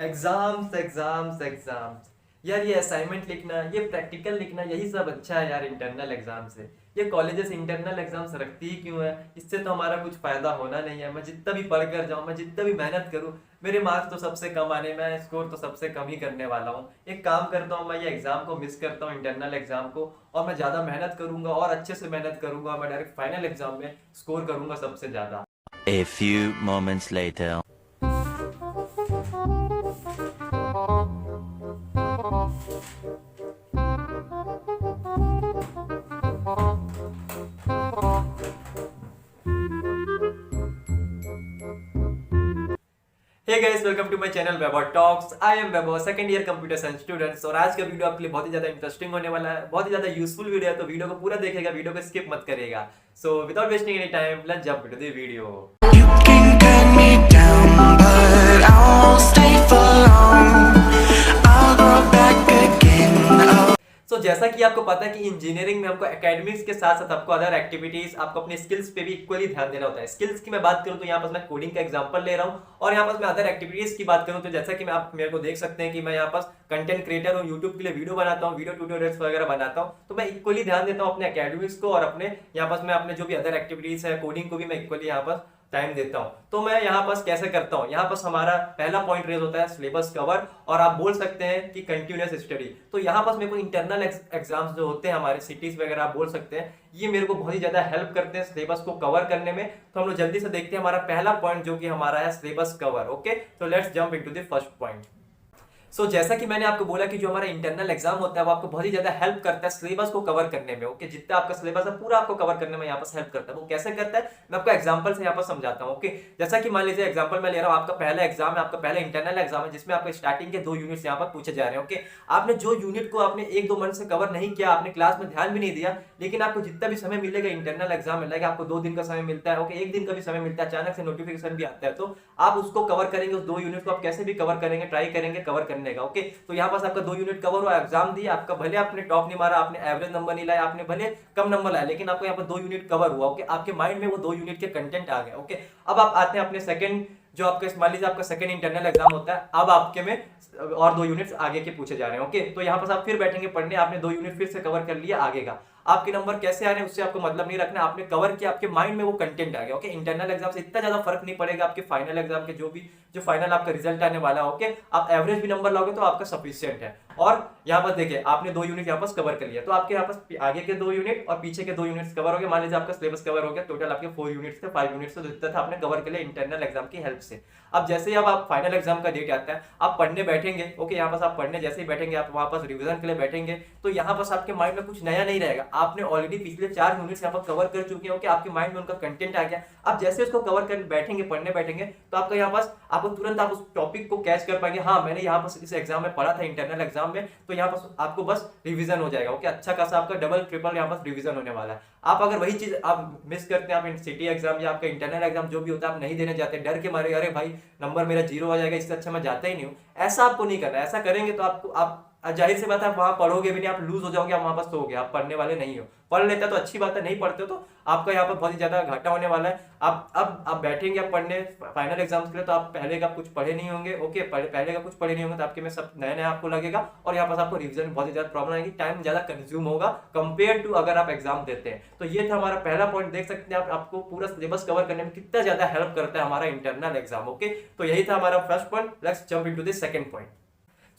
Exams exams exams. यार ये assignment लिखना, ये प्रैक्टिकल लिखना, यही सब अच्छा है यार इंटरनल एग्जाम से। ये कॉलेजेस इंटरनल एग्जाम्स रखती ही क्यों है? इससे तो हमारा कुछ फायदा होना नहीं है। मैं जितना भी पढ़ कर जाऊँ, मैं जितना भी मेहनत करूँ, मेरे मार्क्स तो सबसे कम आने, मैं स्कोर तो सबसे कम ही करने वाला हूँ। एक काम करता हूँ, मैं ये एग्जाम को मिस करता हूँ, इंटरनल एग्जाम को, और मैं ज़्यादा मेहनत करूंगा और अच्छे से मेहनत करूंगा। मैं डायरेक्ट फाइनल एग्जाम में स्कोर करूंगा सबसे ज़्यादा। A few moments later. Hey guys, welcome to my channel Vaibhav Talks. I am Vaibhav, second year computer science students. और आज का वीडियो आपके लिए बहुत ही ज्यादा इंटरेस्टिंग होने वाला है, बहुत ही ज्यादा यूजफुल वीडियो है, तो वीडियो को पूरा देखिएगा, वीडियो को स्किप मत करिएगा। So without wasting any time, let's jump into the video. You can cut me down, but I won't stay for long. I'll grow back again. सो जैसा कि आपको पता है कि इंजीनियरिंग में हमको एकेडमिक्स के साथ साथ आपको अदर एक्टिविटीज, आपको अपने स्किल्स पे भी इक्वली ध्यान देना होता है। स्किल्स की मैं बात करूं तो यहाँ पर मैं कोडिंग का एग्जांपल ले रहा हूं, और यहाँ पर मैं अदर एक्टिविटीज की बात करूं तो जैसा कि मैं आप मेरे को देख सकते हैं कि मैं यहाँ पर कंटेंट क्रिएटर हूँ, यूट्यूब के लिए वीडियो बनाता हूँ, वीडियो ट्यूटोरियल्स वगैरह बनाता हूँ, तो मैं इक्वली ध्यान देता हूँ अपने एकेडमिक्स को, और अपने यहाँ पर मैं अपने जो भी अदर एक्टिविटीज है, कोडिंग को भी मैं इक्वली यहाँ पर टाइम देता हूं। तो मैं यहाँ पर कैसे करता हूं, यहाँ पर हमारा पहला पॉइंट रेज होता है सिलेबस कवर, और आप बोल सकते हैं कि कंटिन्यूअस स्टडी। तो यहाँ पर मेरे को इंटरनल एग्जाम्स जो होते हैं हमारे सिटीज वगैरह, आप बोल सकते हैं, ये मेरे को बहुत ही ज्यादा हेल्प करते हैं सिलेबस को कवर करने में। तो हम लोग जल्दी से देखते हैं हमारा पहला पॉइंट जो कि हमारा है सिलेबस कवर। ओके, तो let's jump into the first point. जैसा कि मैंने आपको बोला कि जो हमारा इंटरनल एग्जाम होता है वो आपको बहुत ही ज्यादा हेल्प करता है सिलेबस को कवर करने में। ओके, जितना आपका सिलेबस है पूरा आपको कवर करने में यहाँ पर हेल्प करता है। वो कैसे करता है, मैं आपको एग्जांपल से यहाँ पर समझाता हूँ। ओके, जैसा कि मान लीजिए एग्जांपल मैं ले रहा हूँ, आपका पहला एग्जाम है, आपका पहला इंटरनल एग्जाम है, जिसमें आपको स्टार्टिंग के 2 यूनिट्स यहाँ पर पूछे जा रहे हैं। ओके, आपने जो यूनिट को आपने 1-2 मंथ से कवर नहीं किया, आपने क्लास में ध्यान भी नहीं दिया, लेकिन आपको जितना भी समय मिलेगा इंटरनल एग्जाम में, लाइक आपको 2 दिन का समय मिलता है, ओके, 1 दिन का भी समय मिलता है, अचानक से नोटिफिकेशन भी आता है, तो आप उसको कवर करेंगे। उस 2 यूनिट को आप कैसे भी कवर करेंगे, ट्राई करेंगे कवर करने का। ओके, तो यहाँ पास आपका 2 यूनिट कवर हुआ, एग्जाम दिया, आपका भले आपने टॉप नहीं मारा, आपने एवरेज नंबर नहीं लाया, आपने भले कम नंबर लाया, लेकिन आपको यहाँ पर 2 यूनिट कवर हुआ। ओके, आपके माइंड में वो 2 यूनिट के कंटेंट आ गए। ओके, अब आप आते हैं अपने सेकंड, जो आपका मान लीजिए आपका सेकंड इंटरनल एग्जाम होता है, अब आपके में और 2 यूनिट्स आगे के पूछे जा रहे हैं। ओके, तो यहाँ पर आप फिर बैठेंगे पढ़ने, आपने 2 यूनिट फिर से कवर कर लिया आगे का। आपके नंबर कैसे आ रहे हैं उससे आपको मतलब नहीं रखना, आपने कवर किया, आपके माइंड में वो कंटेंट आ गया। ओके, इंटरनल एग्जाम से इतना ज्यादा फर्क नहीं पड़ेगा आपके फाइनल एग्जाम के, जो फाइनल आपका रिजल्ट आने वाला है। ओके, आप एवरेज भी नंबर लाओगे तो आपका सफिशियंट है। और यहाँ पर देखिए आपने 2 यूनिट यहाँ पर कवर कर लिया, तो आपके यहाँ पर आगे के 2 यूनिट और पीछे के 2 यूनिट्स कवर हो गए। मान लीजिए आपका सिलेबस कवर हो गया, टोटल आपके 4 यूनिट्स थे, 5 यूनिट्स तो जितना था आपने कवर कर लिया इंटरनल एग्जाम की हेल्प से। अब जैसे ही अब आप फाइनल एग्जाम का डेट आता है, आप पढ़ने बैठेंगे। ओके, यहाँ पर आप पढ़ने जैसे ही बैठेंगे, आप वहाँ पर रिविजन के लिए बैठेंगे, तो यहाँ पर आपके माइंड में कुछ नया नहीं रहेगा। आपने ऑलरेडी पिछले 4 यूनिट्स यहाँ पर कवर कर चुके हैं। ओके, आपके माइंड में उनका कंटेंट आ गया। अब जैसे उसको कवर कर बैठेंगे, पढ़ने बैठेंगे, तो आपका यहाँ पास आपको तुरंत आप उस टॉपिक को कैच कर पाएंगे। हाँ, मैंने यहाँ पर इस एग्जाम में पढ़ा था इंटरनल एग्जाम में, तो यहाँ पर आपको बस रिवीजन हो जाएगा। ओके, अच्छा खासा आपका डबल ट्रिपल यहाँ पर रिवीजन होने वाला है। आप अगर वही चीज आप मिस करते हैं, आप सिटी एग्जाम या आपका इंटरनल एग्जाम जो भी होता है आप नहीं देने जाते, डर के मारे, अरे भाई नंबर मेरा 0 हो जाएगा, इससे अच्छा मैं जाता ही नहीं हूँ, ऐसा आपको नहीं करना। ऐसा करेंगे तो आपको आप जाहिर सी बात है आप वहां पढ़ोगे भी नहीं, आप लूज हो जाओगे, आप वहां पर सोओगे, आप पढ़ने वाले नहीं हो। पढ़ लेते तो अच्छी बात है, नहीं पढ़ते हो तो आपका यहाँ पर बहुत ही ज्यादा घाटा होने वाला है। आप बैठेंगे आप पढ़ने फाइनल एग्जाम्स के लिए, तो आप पहले का कुछ पढ़े नहीं होंगे। ओके, पहले का कुछ पढ़े नहीं होंगे, तो आपके में सब नया नया आपको लगेगा, और यहाँ पर आपको रिविजन में बहुत ही ज्यादा प्रॉब्लम आएगी, टाइम ज्यादा कंज्यूम होगा कंपेयर टू अगर आप एग्जाम देते हैं। तो ये था हमारा पहला पॉइंट। देख सकते हैं आप, आपको पूरा सिलेबस कवर करने में कितना ज्यादा हेल्प करता है हमारा इंटरनल एग्जाम। ओके, तो यही था हमारा first point. Let's jump into the second point.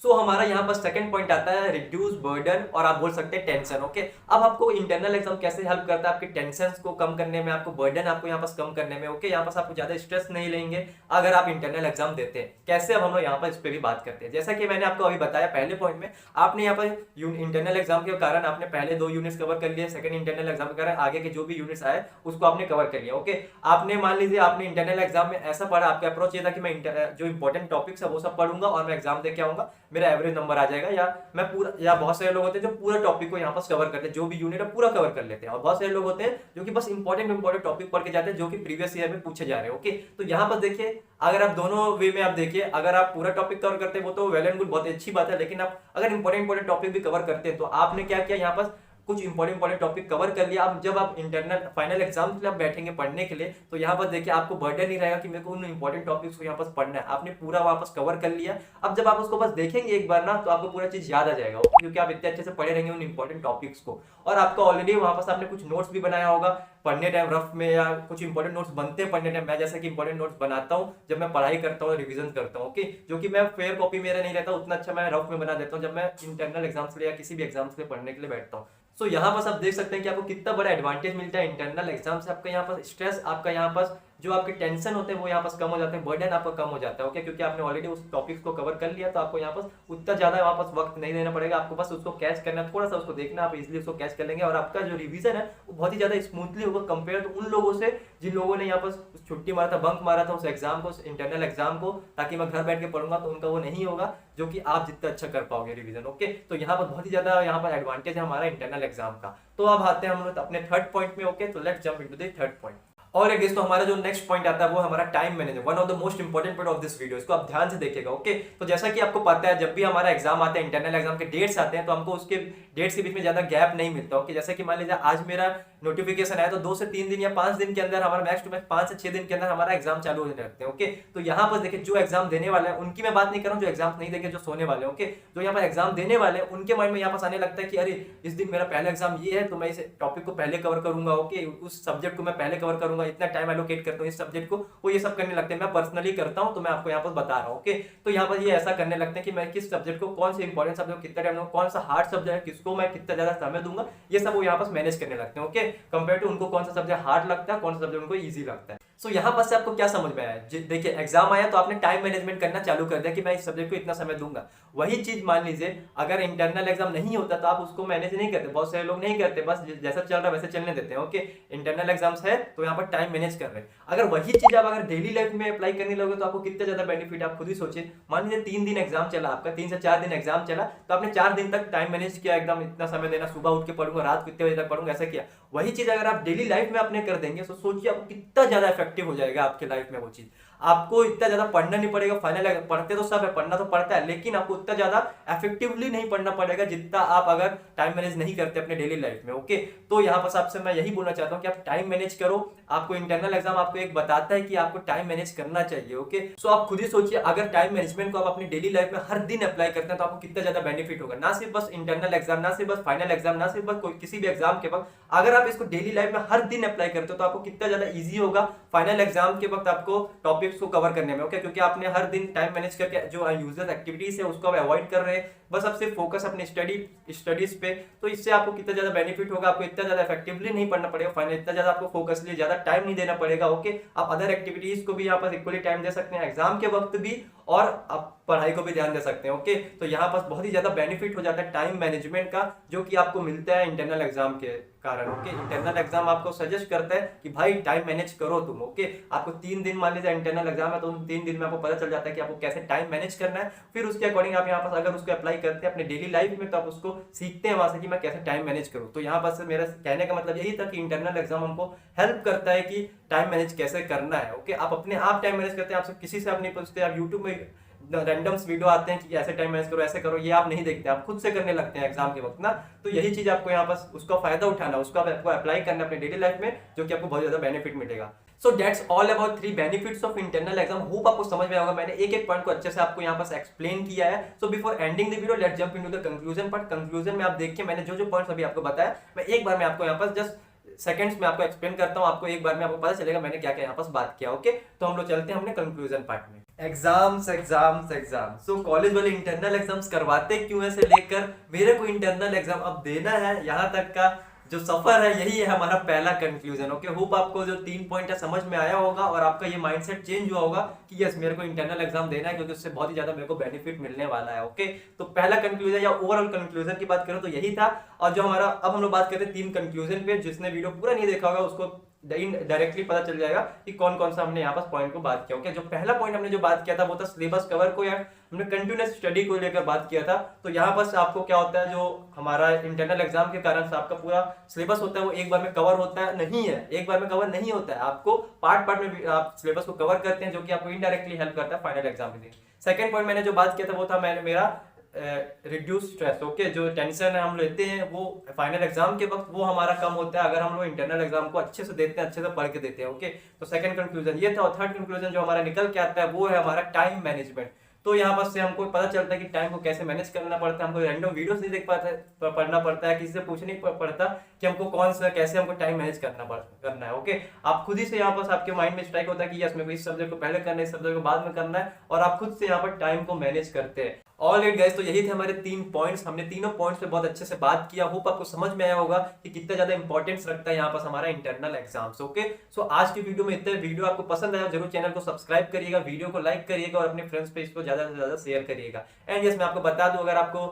हमारा यहाँ पर सेकंड पॉइंट आता है रिड्यूस बर्डन, और आप बोल सकते हैं टेंशन। ओके, अब आपको इंटरनल एग्जाम कैसे हेल्प करता है आपके टेंशन को कम करने में, आपको बर्डन आपको यहाँ पर कम करने में। ओके, यहाँ पर आपको ज्यादा स्ट्रेस नहीं लेंगे अगर आप इंटरनल एग्जाम देते हैं। कैसे, अब हम लोग यहाँ पर इस पर भी बात करते हैं। जैसा कि मैंने आपको अभी बताया पहले पॉइंट में, आपने यहाँ पर इंटरनल एग्जाम के कारण आपने पहले 2 यूनिट्स कवर कर लिए, सेकंड इंटरनल एग्जाम के कारण आगे के जो भी यूनिट्स आए उसको आपने कवर कर लिया। ओके, आपने मान लीजिए आपने इंटरनल एग्जाम में ऐसा पढ़ा, आपका अप्रोच ये था कि मैं जो इंपॉर्टेंट टॉपिक्स है वो सब पढ़ूंगा और मैं एग्जाम दे के आऊंगा, मेरा एवरेज नंबर आ जाएगा, या मैं पूरा, या बहुत सारे लोग होते हैं जो पूरा टॉपिक को यहाँ पर कवर करते हैं, जो भी यूनिट है पूरा कवर कर लेते हैं, और बहुत सारे लोग होते हैं जो कि बस इंपॉर्टेंट टॉपिक पढ़ के जाते हैं जो कि प्रीवियस ईयर में पूछे जा रहे हैं। ओके, तो यहाँ पर देखिए, अगर आप दोनों वे में आप देखिए, अगर आप पूरा टॉपिक कवर करते हैं वो तो वेल एंड गुड, बहुत अच्छी बात है, लेकिन आप अगर इंपॉर्टेंट टॉपिक भी कवर करते हैं तो आपने क्या किया, यहाँ पर कुछ इंपॉर्टेंट टॉपिक कवर कर लिया। अब जब आप इंटरनल फाइनल एग्जाम के लिए आप बैठेंगे पढ़ने के लिए, तो यहाँ पर देखिए आपको बर्डन नहीं रहेगा कि मेरे को उन इंपॉर्टेंट टॉपिक्स को यहाँ पर पढ़ना है, आपने पूरा वापस कवर कर लिया। अब जब आप उसको बस देखेंगे एक बार ना, तो आपको पूरा चीज याद आ जाएगा, क्योंकि आप इतने अच्छे से पढ़े रहेंगे उन इंपॉर्टेंट टॉपिक्स को। और आपका ऑलरेडी वहां पर आपने कुछ नोट्स भी बनाया होगा पढ़ने टाइम रफ में, या कुछ इंपॉर्टेंट नोट्स बनते हैं पढ़ने टाइम। मैं जैसे कि इंपॉर्टेंट नोट्स बनाता हूँ जब मैं पढ़ाई करता हूँ, रिवीजन करता हूँ, ओके, जो कि मैं फेयर कॉपी मेरा नहीं रहता उतना अच्छा, मैं रफ में बना देता हूँ जब मैं इंटरनल एग्जाम्स के लिए या किसी भी एग्जाम्स के लिए पढ़ने के लिए बैठता हूँ। सो यहाँ पर आप देख सकते हैं कि आपको कितना बड़ा एडवांटेज मिलता है इंटरनल एग्जाम से। आपका यहाँ पर स्ट्रेस, आपका यहाँ पर जो आपके टेंशन होते हैं वो यहाँ पर कम हो जाते हैं, बर्डन आपका कम हो जाता है, ओके, क्योंकि आपने ऑलरेडी उस टॉपिक्स को कवर कर लिया। तो आपको यहाँ पर उतना ज्यादा वापस वक्त नहीं देना पड़ेगा, आपको बस उसको कैच करना, थोड़ा सा उसको देखना, आप इजिली उसको कैच कर लेंगे। और आपका जो रिवीजन है वो बहुत ही ज्यादा स्मूथली होगा कंपेयर टू उन लोगों से जिन लोगों ने यहाँ पर छुट्टी मारा था, बंक मारा था उस एग्जाम को, उस इंटरनल एग्जाम को, ताकि मैं घर बैठ के पढ़ूंगा, तो उनका वो नहीं होगा जो कि आप जितना अच्छा कर पाओगे रिवीजन, ओके। तो यहाँ पर बहुत ही ज्यादा यहाँ पर एडवांटेज है हमारा इंटरनल एग्जाम का। तो अब आते हैं हम लोग अपने थर्ड पॉइंट में, ओके। तो let's jump into the third point. और एक तो हमारा जो नेक्स्ट पॉइंट आता है वो हमारा time management, one of the most important point of this video. इसको आप ध्यान से देखिएगा, ओके। तो जैसा कि आपको पता है जब भी हमारा एग्जाम आता है, इंटरनल एग्जाम के डेट्स आते हैं, तो हमको उसके डेट्स के बीच में ज्यादा गैप नहीं मिलता, ओके। जैसे कि मान लीजिए आज मेरा नोटिफिकेशन आया, तो 2 से 3 दिन या 5 दिन के अंदर हमारा मैक्स टू मैक्स 5 से 6 दिन के अंदर हमारा एग्जाम चालू होने लगते हैं, ओके। तो यहाँ पर देखिए जो एग्जाम देने वाले हैं उनकी मैं बात नहीं कर रहा हूँ, जो एग्जाम नहीं देंगे, जो सोने वाले, ओके। जो यहाँ पर एग्जाम देने वाले हैं उनके माइंड में यहाँ पास आने लगता है कि अरे इस दिन मेरा पहला एग्जाम ये है, तो मैं इस टॉपिक को पहले कवर करूंगा, ओके, उस सब्जेक्ट को मैं पहले कवर करूंगा, इतना टाइम एलोकेट करता हूँ इस सब्जेक्ट को, वो ये सब करने लगते हैं। मैं पर्सनली करता हूँ, तो मैं आपको यहाँ पर बता रहा हूँ, ओके। तो यहाँ पर ये ऐसा करने लगते हैं कि मैं किस सब्जेक्ट को, कौन से इंपॉर्टेंट सब्जेक्ट को कितना टाइम दूंगा, कौन सा हार्ड सब्जेक्ट है किसको मैं कितना ज्यादा समय दूंगा, ये सब वो यहाँ पर मैनेज करने लगते हैं, ओके। कंपेयर टू उनको कौन सा सब्जेक्ट हार्ड लगता है, कौन सा सब्जेक्ट उनको इजी लगता है। सो यहाँ पर से आपको क्या समझ में आया, देखिए एग्जाम आया तो आपने टाइम मैनेजमेंट करना चालू कर दिया कि मैं इस सब्जेक्ट को इतना समय दूंगा। वही चीज मान लीजिए अगर इंटरनल एग्जाम नहीं होता तो आप उसको मैनेज नहीं करते, बहुत सारे लोग नहीं करते, बस जैसा चल रहा है वैसे चलने देते हैं, ओके। इंटरनल एग्जाम्स है तो यहाँ पर टाइम मैनेज कर रहे हैं। अगर वही चीज आप अगर डेली लाइफ में अप्लाई करने लगोगे तो आपको कितना ज्यादा बेनिफिट, आप खुद ही सोचिए। मान लीजिए 3 दिन एग्जाम चला आपका, 3 से 4 दिन एग्जाम चला, तो आपने 4 दिन तक टाइम मैनेज किया, एकदम इतना समय देना, सुबह उठ के पढ़ूंगा, रात को इतने बजे तक पढ़ूंगा, ऐसा किया। वही चीज अगर आप डेली लाइफ में अपने कर देंगे तो सोचिए आपको कितना ज्यादा इफेक्टिव हो जाएगा आपके लाइफ में वो चीज। आपको इतना ज्यादा पढ़ना नहीं पड़ेगा, फाइनल पढ़ते तो सब है, पढ़ना तो पड़ता है, लेकिन आपको इतना ज्यादा इफेक्टिवली नहीं पढ़ना पड़ेगा जितना आप अगर टाइम मैनेज नहीं करते अपने डेली लाइफ में, ओके। तो यहाँ पर आपसे मैं यही बोलना चाहता हूँ कि आप टाइम मैनेज करो। आपको इंटरनल एग्जाम आपको एक बताता है कि आपको टाइम मैनेज करना चाहिए, ओके। सो आप खुद ही सोचिए अगर टाइम मैनेजमेंट को आप अपनी डेली लाइफ में हर दिन अप्लाई करते हैं तो आपको कितना ज्यादा बेनिफिट होगा। ना सिर्फ बस इंटरनल एग्जाम, ना सिर्फ बस फाइनल एग्जाम, ना सिर्फ बस किसी भी एग्जाम के वक्त, अगर आप इसको डेली लाइफ में हर दिन अप्लाई करते हो तो आपको कितना ज्यादा ईजी होगा फाइनल एग्जाम के वक्त आपको टॉपिक्स को कवर करने में, ओके। क्योंकि आपने हर दिन टाइम मैनेज करके जो यूजर एक्टिविटीज है उसको आप अवॉइड कर रहे हैं, बस आप सिर्फ फोकस अपने स्टडीज पे। तो इससे आपको कितना ज्यादा बेनिफिट होगा, आपको इतना ज्यादा इफेक्टिवली नहीं पढ़ना पड़ेगा फाइनल, इतना ज्यादा आपको फोकस लिए ज्यादा टाइम नहीं देना पड़ेगा, ओके। आप अदर एक्टिविटीज को भी यहाँ पर इक्वली टाइम दे सकते हैं एग्जाम के वक्त भी, और आप पढ़ाई को भी ध्यान दे सकते हैं, ओके। तो यहाँ पर बहुत ही ज्यादा बेनिफिट हो जाता है टाइम मैनेजमेंट का, जो कि आपको मिलता है इंटरनल एग्जाम के कारण, ओके। इंटरनल एग्जाम आपको सजेस्ट करता है कि भाई टाइम मैनेज करो तुम, ओके। आपको 3 दिन मान लीजिए इंटरनल एग्जाम है तो उन 3 दिन में आपको पता चल जाता है कि आपको कैसे टाइम मैनेज करना है, फिर उसके अकॉर्डिंग आप यहाँ पर अगर उसको अप्लाई करते हैं अपने डेली लाइफ में तो आप उसको सीखते हैं वहां से कि मैं कैसे टाइम मैनेज करूँ। तो यहाँ पर मेरा कहने का मतलब यही था कि इंटरनल एग्जाम हमको हेल्प करता है कि टाइम मैनेज कैसे करना है, ओके। आप अपने आप टाइम मैनेज करते हैं, आपसे किसी से आप नहीं पूछते, आप यूट्यूब में रैंडम्स वीडियो आते हैं कि ऐसे टाइम मैनेज करो, ऐसे करो, ये आप नहीं देखते, आप खुद से करने लगते हैं एग्जाम के वक्त ना। तो यही चीज आपको यहाँ पर उसका फायदा उठाना, उसको आपको अप्लाई करना अपने डेली लाइफ में, जो कि आपको बहुत ज्यादा बेनिफिट मिलेगा। So that's all about 3 benefits of internal exam. Hope आपको समझ में आएगा, मैंने एक एक पॉइंट को अच्छे से आपको यहाँ पर एक्सप्लेन किया है। So before ending the video let's jump into the conclusion part. Conclusion में आप देखिए मैंने जो पॉइंट्स अभी आपको बताया, मैं एक बार में आपको यहाँ पर जस्ट सेकंड्स में आपको एक्सप्लेन करता हूँ, आपको एक बार में आपको पता चलेगा मैंने क्या क्या यहाँ पर बात किया, ओके। तो हम लोग चलते हैं हमने कंक्लूजन पार्ट में। Exams exams exam. So college वाले इंटरनल एग्जाम्स करवाते क्यों है से लेकर मेरे को इंटरनल एग्जाम अब देना है, यहाँ तक का जो सफर है, यही है हमारा पहला कंक्लूजन, ओके। होप आपको जो 3 पॉइंट है समझ में आया होगा और आपका ये माइंडसेट चेंज हुआ होगा कि यस मेरे को इंटरनल एग्जाम देना है, क्योंकि उससे बहुत ही ज्यादा मेरे को बेनिफिट मिलने वाला है, ओके। तो पहला कंक्लूजन या ओवरऑल कंक्लूजन की बात करूं तो यही था। और जो हमारा अब हम लोग बात करते हैं 3 कंक्लूजन पे, जिसने वीडियो पूरा नहीं देखा होगा उसको डायरेक्टली पता चल जाएगा कि कौन कौन सा हमने यहाँ पर पॉइंट को बात किया, ओके। जो पहला पॉइंट हमने जो बात किया था वो था सिलेबस कवर को, या हमने कंटिन्यूअस स्टडी को लेकर बात किया था। तो यहाँ पर आपको क्या होता है, जो हमारा इंटरनल एग्जाम के कारण से आपका पूरा सिलेबस होता है वो एक बार में कवर होता है नहीं है, एक बार में कवर नहीं होता है, आपको पार्ट पार्ट में आप सिलेबस को कवर करते हैं, जो कि आपको इनडायरेक्टली हेल्प करता है फाइनल एग्जाम के दिन। सेकंड पॉइंट मैंने जो बात किया था वो था मेरा रिड्यूस स्ट्रेस। ओके, जो टेंशन हम लेते हैं वो फाइनल एग्जाम के वक्त वो हमारा कम होता है अगर हम लोग इंटरनल एग्जाम को अच्छे से देते हैं, अच्छे से पढ़ के देते हैं। ओके, तो सेकंड कंक्लूजन ये था। और थर्ड कंक्लूजन जो हमारा निकल के आता है वो है हमारा टाइम मैनेजमेंट। तो यहाँ पर से हमको पता चलता है कि टाइम को कैसे मैनेज करना पड़ता है। हमको रैंडम वीडियोस नहीं देख पाते, पढ़ना पड़ता है, किसी से पूछ नहीं पड़ता कि हमको कौन सा कैसे हमको टाइम मैनेज करना है। ओके, आप खुद ही से यहाँ पर आपके माइंड में स्ट्राइक होता है कि यस मेरे को इस सब्जेक्ट को पहले करना है, इस सब्जेक्ट को बाद में करना है, और आप खुद से यहाँ पर टाइम को मैनेज करते हैं। ऑल राइट गाइस, तो यही थे हमारे 3 पॉइंट्स। हमने तीनों पॉइंट्स पे बहुत अच्छे से बात किया। होप आपको समझ में आया होगा कि कितना ज्यादा इंपॉर्टेंस रखता है यहाँ पर हमारा इंटरनल एग्जाम्स। ओके, सो आज की वीडियो में इतना। वीडियो आपको पसंद आया जरूर चैनल को सब्सक्राइब करिएगा, वीडियो को लाइक करिएगा और अपने फ्रेंड्स पे इसको ज्यादा से ज्यादा शेयर करिएगा। एंड यस, मैं आपको बता दूं, अगर आपको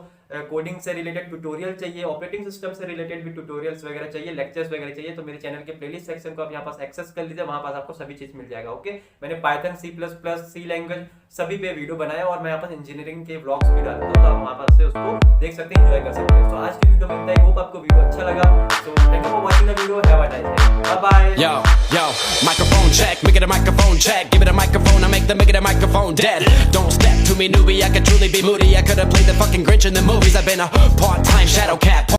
कोडिंग से रिलेटेड ट्यूटोरियल चाहिए, ऑपरेटिंग सिस्टम से रिलेटेड भी ट्यूटोरियल्स वगैरह चाहिए, लेक्चर्स वगैरह चाहिए, तो मेरे चैनल के प्लेलिस्ट सेक्शन को आप यहाँ पास एक्सेस कर लीजिए, वहां पास आपको सभी चीज मिल जाएगा। ओके, मैंने पाइथन, C++, लैंग्वेज सभी पे वीडियो बनाया और मैं यहाँ पास इंजीनियरिंग के व्लॉग्स भी डालता हूँ, तो आप वहां पास से उसको देख सकते हैं, एंजॉय कर सकते हैं। तो आज की वीडियो में इतना ही। होप आपको वीडियो अच्छा लगा। तो thank you for watching the video. Have a nice day. Bye bye. Yo, microphone check, make it a microphone check. Give it a microphone, I make the microphone dead. Don't step to me, newbie, I could truly be moody. I could have played the fucking Grinch in the movies. I've been a part-time shadow cat.